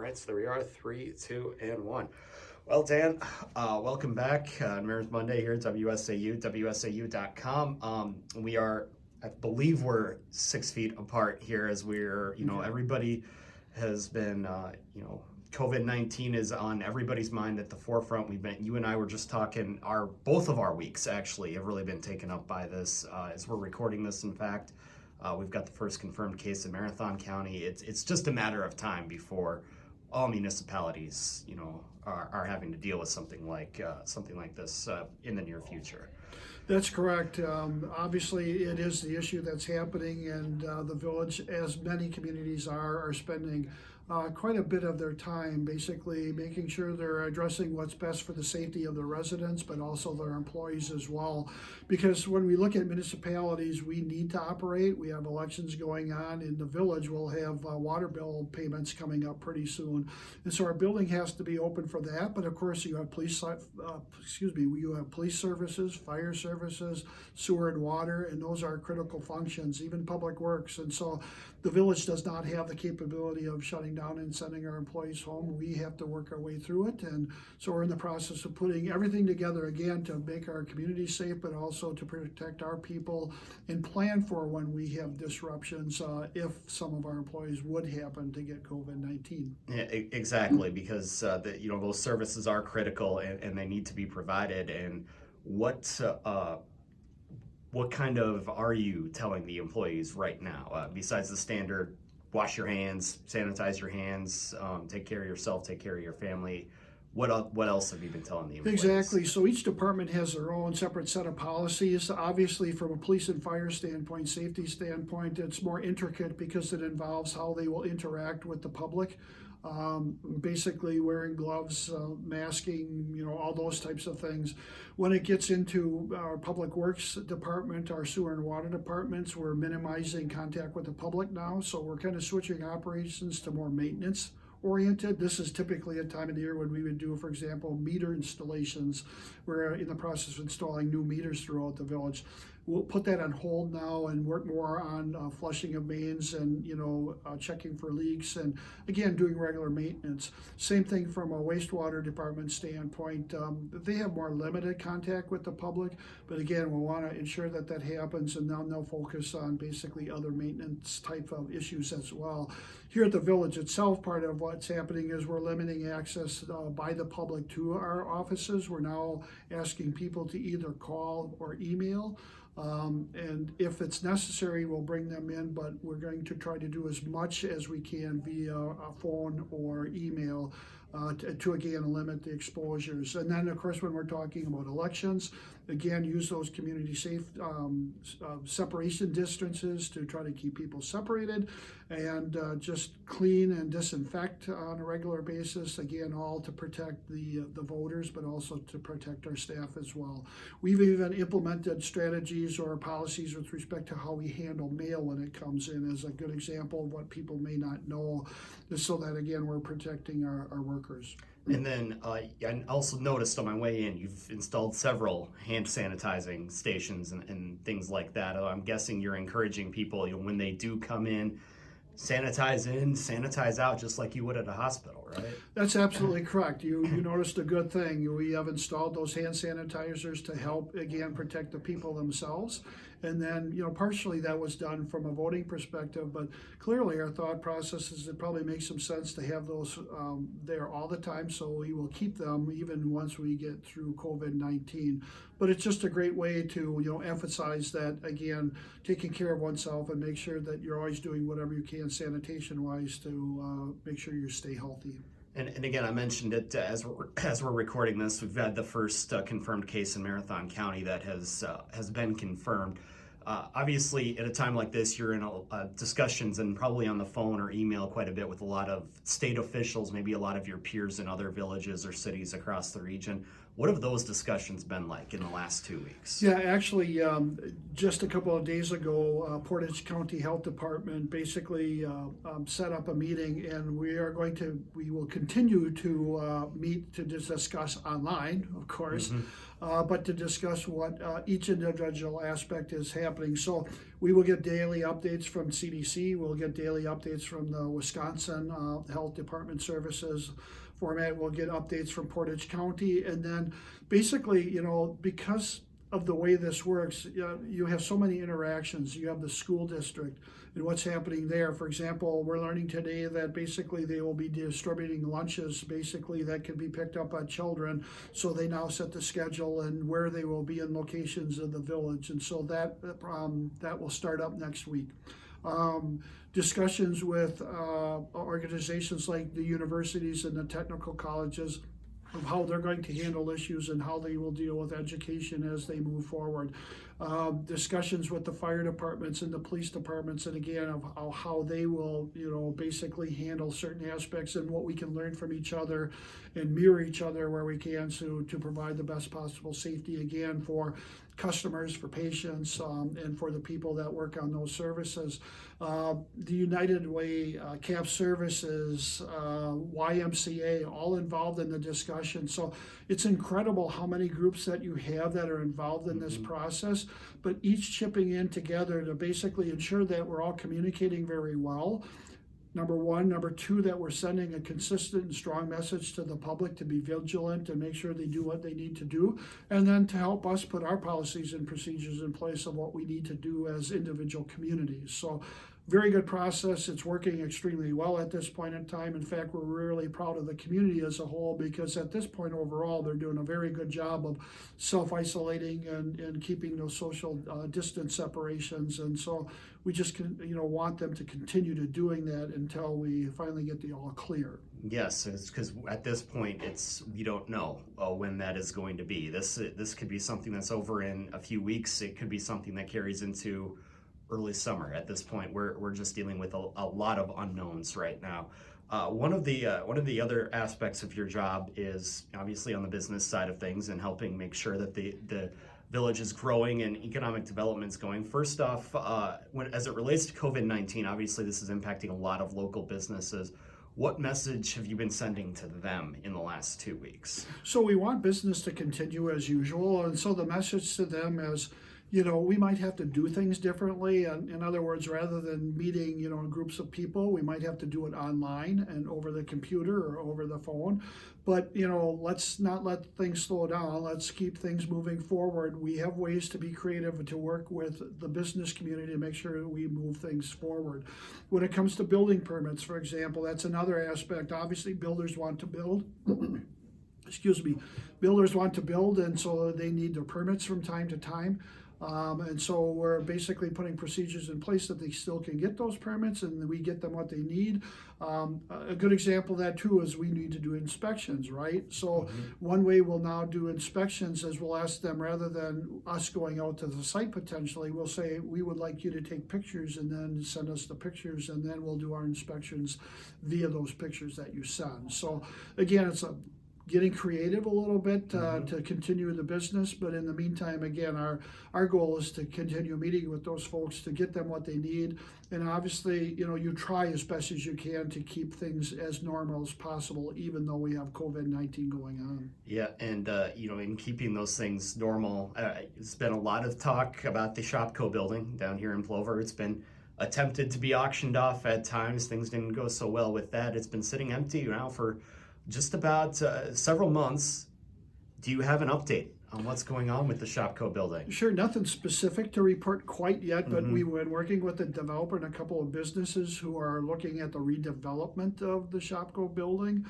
right, so there we are, 3, 2, and 1. Well, Dan, welcome back. Mayor's Monday here at WSAU, WSAU.com. We are, I believe we're 6 feet apart here as we're, everybody has been, COVID-19 is on everybody's mind at the forefront. You and I were just talking, both of our weeks actually have really been taken up by this. As we're recording this, in fact, we've got the first confirmed case in Marathon County. It's just a matter of time before all municipalities, are having to deal with something like this in the near future. That's correct. Obviously, it is the issue that's happening, and the village, as many communities are spending quite a bit of their time basically making sure they're addressing what's best for the safety of the residents, but also their employees as well. Because when we look at municipalities, we need to operate. We have elections going on in the village. We'll have water bill payments coming up pretty soon. And so our building has to be open for that. But of course, you have police services, fire services, sewer and water, and those are critical functions, even public works. And so the village does not have the capability of shutting down and sending our employees home. We have to work our way through it. And so we're in the process of putting everything together again to make our community safe, but also to protect our people and plan for when we have disruptions if some of our employees would happen to get COVID-19. Yeah, exactly, because those services are critical and they need to be provided. And what kind of are you telling the employees right now, besides the standard wash your hands, sanitize your hands, take care of yourself, take care of your family? What else have you been telling the employees? Exactly. So each department has their own separate set of policies. Obviously, from a police and fire standpoint, safety standpoint, it's more intricate because it involves how they will interact with the public. Basically wearing gloves, masking, all those types of things. When it gets into our public works department, our sewer and water departments, we're minimizing contact with the public now. So we're kind of switching operations to more maintenance oriented. This is typically a time of the year when we would do, for example, meter installations. We're in the process of installing new meters throughout the village. We'll put that on hold now and work more on flushing of mains and checking for leaks and again doing regular maintenance. Same thing from a wastewater department standpoint. They have more limited contact with the public, but again we want to ensure that happens, and now they'll focus on basically other maintenance type of issues as well. Here at the village itself, part of what's happening is we're limiting access by the public to our offices. We're now asking people to either call or email. And if it's necessary, we'll bring them in, but we're going to try to do as much as we can via a phone or email to again limit the exposures. And then of course when we're talking about elections, again use those community safe separation distances to try to keep people separated, and just clean and disinfect on a regular basis, again all to protect the voters, but also to protect our staff as well. We've even implemented strategies or policies with respect to how we handle mail when it comes in, as a good example of what people may not know, just so that again we're protecting our workers. And then I also noticed on my way in, you've installed several hand sanitizing stations and things like that. I'm guessing you're encouraging people, when they do come in, sanitize out, just like you would at a hospital, right? That's absolutely correct. You noticed a good thing. We have installed those hand sanitizers to help, again, protect the people themselves. And then, partially that was done from a voting perspective, but clearly our thought process is it probably makes some sense to have those there all the time, so we will keep them even once we get through COVID-19. But it's just a great way to, emphasize that, again, taking care of oneself and make sure that you're always doing whatever you can sanitation-wise to make sure you stay healthy. And again, I mentioned it as we're recording this. We've had the first confirmed case in Marathon County that has been confirmed. Obviously, at a time like this, you're in discussions and probably on the phone or email quite a bit with a lot of state officials, maybe a lot of your peers in other villages or cities across the region. What have those discussions been like in the last 2 weeks? Yeah, actually, just a couple of days ago, Portage County Health Department basically set up a meeting, and we will continue to meet to discuss online, of course, but to discuss what each individual aspect is happening. So We will get daily updates from CDC. We'll get daily updates from the Wisconsin Health Department Services format. We'll get updates from Portage County. And then basically, because of the way this works, you have so many interactions. You have the school district and what's happening there. For example, we're learning today that basically they will be distributing lunches basically that can be picked up by children. So they now set the schedule and where they will be in locations of the village. And so that will start up next week. Discussions with organizations like the universities and the technical colleges of how they're going to handle issues and how they will deal with education as they move forward. Discussions with the fire departments and the police departments, and again, of how they will, basically handle certain aspects and what we can learn from each other and mirror each other where we can to provide the best possible safety, again, for customers, for patients, and for the people that work on those services. The United Way, CAP Services, YMCA, all involved in the discussion. So it's incredible how many groups that you have that are involved in this process, but each chipping in together to basically ensure that we're all communicating very well. Number one. Number two, that we're sending a consistent and strong message to the public to be vigilant and make sure they do what they need to do. And then to help us put our policies and procedures in place of what we need to do as individual communities. So very good process. It's working extremely well at this point in time. In fact, we're really proud of the community as a whole because at this point overall, they're doing a very good job of self-isolating and keeping those social distance separations. And so we just want them to continue to doing that until we finally get the all clear. Yes, because at this point, we don't know when that is going to be. This could be something that's over in a few weeks. It could be something that carries into early summer. At this point, we're just dealing with a lot of unknowns right now. One of the other aspects of your job is obviously on the business side of things and helping make sure that the village is growing and economic development is going. First off, as it relates to COVID-19, obviously this is impacting a lot of local businesses. What message have you been sending to them in the last 2 weeks? So we want business to continue as usual, and so the message to them is, we might have to do things differently. In other words, rather than meeting, groups of people, we might have to do it online and over the computer or over the phone. But, let's not let things slow down. Let's keep things moving forward. We have ways to be creative to work with the business community to make sure that we move things forward. When it comes to building permits, for example, that's another aspect. Obviously, builders want to build. Builders want to build, and so they need their permits from time to time. And so we're basically putting procedures in place that they still can get those permits and we get them what they need. A good example of that too is we need to do inspections, right? So one way we'll now do inspections is we'll ask them, rather than us going out to the site potentially, we'll say, we would like you to take pictures and then send us the pictures, and then we'll do our inspections via those pictures that you send. So again, it's getting creative a little bit to continue the business, but in the meantime, again, our goal is to continue meeting with those folks to get them what they need, and obviously, you try as best as you can to keep things as normal as possible, even though we have COVID-19 going on. Yeah, and in keeping those things normal, it's been a lot of talk about the Shopco building down here in Plover. It's been attempted to be auctioned off at times. Things didn't go so well with that. It's been sitting empty now for just about several months. Do you have an update on what's going on with the Shopco building? Sure, nothing specific to report quite yet, but we've been working with the developer and a couple of businesses who are looking at the redevelopment of the Shopco building.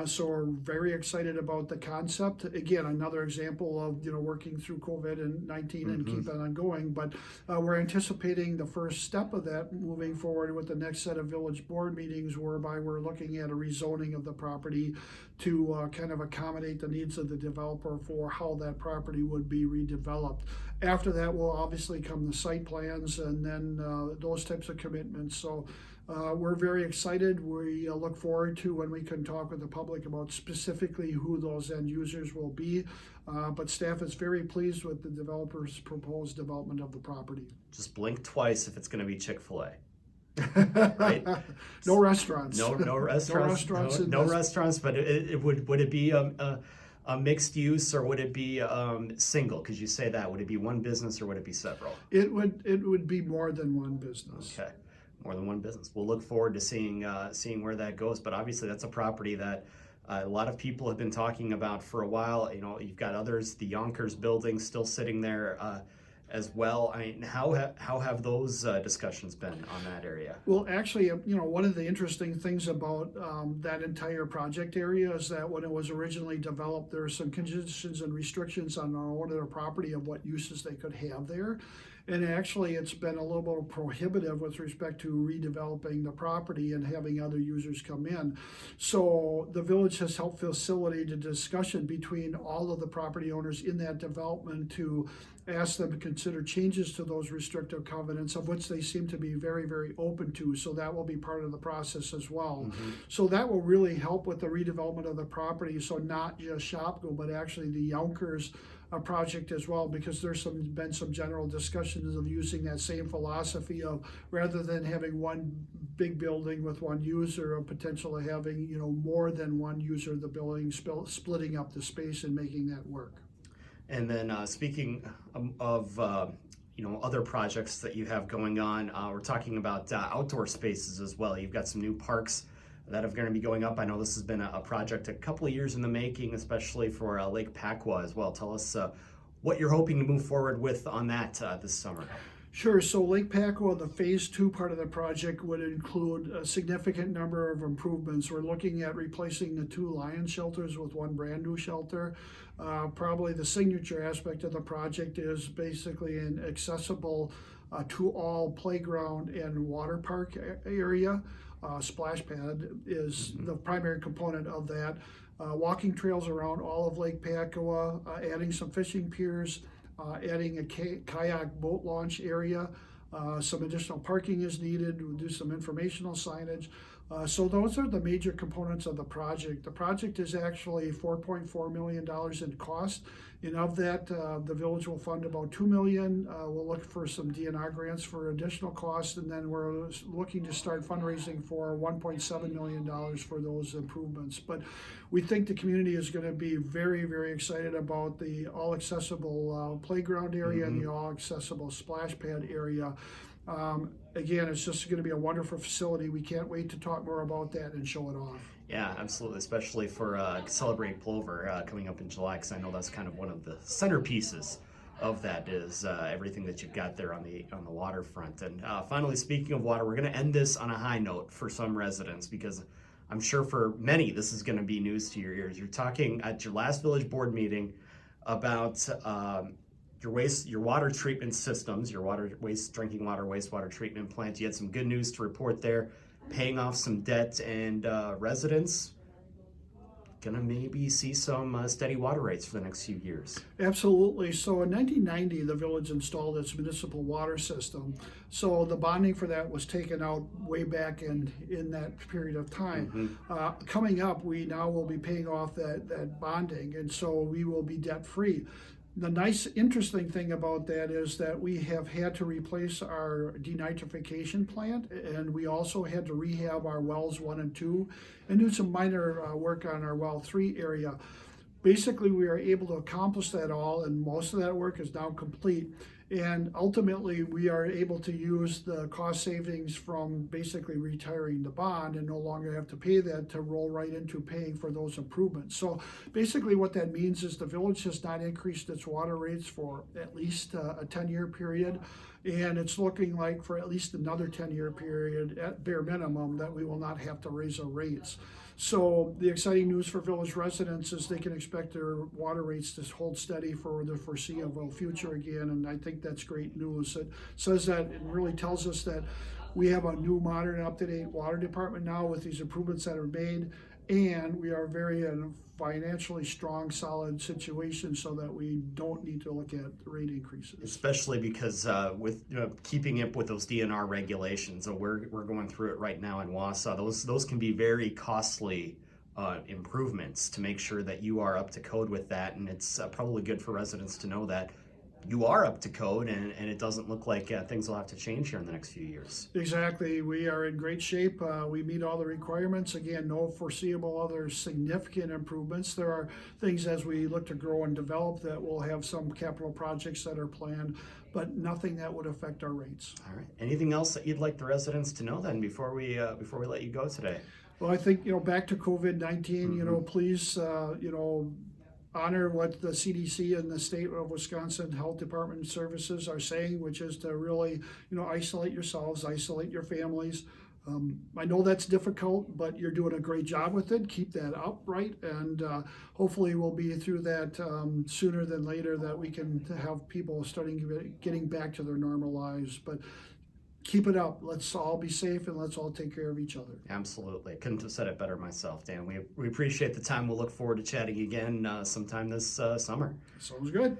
So we're very excited about the concept. Again, another example of working through COVID-19 and keep on going. But we're anticipating the first step of that moving forward with the next set of village board meetings, whereby we're looking at a rezoning of the property to kind of accommodate the needs of the developer for how that property would be redeveloped. After that will obviously come the site plans and then those types of commitments. So we're very excited. We look forward to when we can talk with the public about specifically who those end users will be. But staff is very pleased with the developer's proposed development of the property. Just blink twice if it's going to be Chick-fil-A. Right? No restaurants. No restaurants. No restaurants. But would it be a mixed use, or would it be single? Because you say that. Would it be one business or would it be several? It would be more than one business. Okay, more than one business. We'll look forward to seeing where that goes. But obviously, that's a property that a lot of people have been talking about for a while. You know, you've got others, the Yonkers building still sitting there as well. I mean, how have those discussions been on that area? Well, actually, one of the interesting things about that entire project area is that when it was originally developed, there were some conditions and restrictions on the owner of the property of what uses they could have there. And actually, it's been a little more prohibitive with respect to redeveloping the property and having other users come in. So the village has helped facilitate a discussion between all of the property owners in that development to ask them to consider changes to those restrictive covenants, of which they seem to be very, very open to. So that will be part of the process as well. Mm-hmm. So that will really help with the redevelopment of the property. So not just Shopko, but actually the Yonkers project as well, because there's been some general discussions of using that same philosophy of, rather than having one big building with one user, a potential of having more than one user of the building, splitting up the space and making that work. And then speaking of other projects that you have going on, we're talking about outdoor spaces as well. You've got some new parks that are going to be going up. I know this has been a project a couple of years in the making, especially for Lake Pacwa as well. Tell us what you're hoping to move forward with on that this summer. Sure. So Lake Pacwa, the phase 2 part of the project, would include a significant number of improvements. We're looking at replacing the 2 lion shelters with one brand new shelter. Probably the signature aspect of the project is basically an accessible to all playground and water park area. Splash pad is the primary component of that. Walking trails around all of Lake Pacwa, adding some fishing piers, adding a kayak boat launch area. Some additional parking is needed. We'll do some informational signage. So those are the major components of the project. The project is actually $4.4 million in cost. And of that, the village will fund about $2 million. We'll look for some DNR grants for additional costs, and then we're looking to start fundraising for $1.7 million for those improvements. But we think the community is going to be very, very excited about the all-accessible playground area and the all-accessible splash pad area. Again, it's just going to be a wonderful facility. We can't wait to talk more about that and show it off. Yeah, absolutely, especially for Celebrate Plover coming up in July, because I know that's kind of one of the centerpieces of that is everything that you've got there on the waterfront. And finally, speaking of water, we're going to end this on a high note for some residents, because I'm sure for many this is going to be news to your ears. You're talking at your last village board meeting about your water treatment systems, your drinking water, wastewater treatment plant. You had some good news to report there, paying off some debt, and residents gonna maybe see some steady water rates for the next few years. Absolutely. So in 1990, the village installed its municipal water system. So the bonding for that was taken out way back in that period of time. Coming up, we now will be paying off that bonding, and so we will be debt free. The nice, interesting thing about that is that we have had to replace our denitrification plant, and we also had to rehab our wells 1 and 2 and do some minor work on our well 3 area. Basically, we are able to accomplish that all, and most of that work is now complete. And ultimately, we are able to use the cost savings from basically retiring the bond and no longer have to pay that to roll right into paying for those improvements. So basically what that means is the village has not increased its water rates for at least a 10-year period. And it's looking like for at least another 10-year period at bare minimum that we will not have to raise our rates. So the exciting news for village residents is they can expect their water rates to hold steady for the foreseeable future again, and I think that's great news. It says that, it really tells us that we have a new, modern, up-to-date water department now with these improvements that are made, and we are very in a financially strong, solid situation so that we don't need to look at rate increases. Especially because with keeping up with those DNR regulations, we're going through it right now in Wausau. Those can be very costly improvements to make sure that you are up to code with that, and it's probably good for residents to know that you are up to code, and it doesn't look like things will have to change here in the next few years. Exactly. We are in great shape. We meet all the requirements. Again, no foreseeable other significant improvements. There are things as we look to grow and develop that we'll have some capital projects that are planned, but nothing that would affect our rates. All right. Anything else that you'd like the residents to know then before we let you go today? Well, I think, back to COVID-19, please, honor what the CDC and the state of Wisconsin Health Department services are saying, which is to really, isolate yourselves, isolate your families. I know that's difficult, but you're doing a great job with it. Keep that upright, and hopefully we'll be through that sooner than later, that we can have people getting back to their normal lives. But keep it up. Let's all be safe, and let's all take care of each other. Absolutely. Couldn't have said it better myself, Dan. We appreciate the time. We'll look forward to chatting again sometime this summer. Sounds good.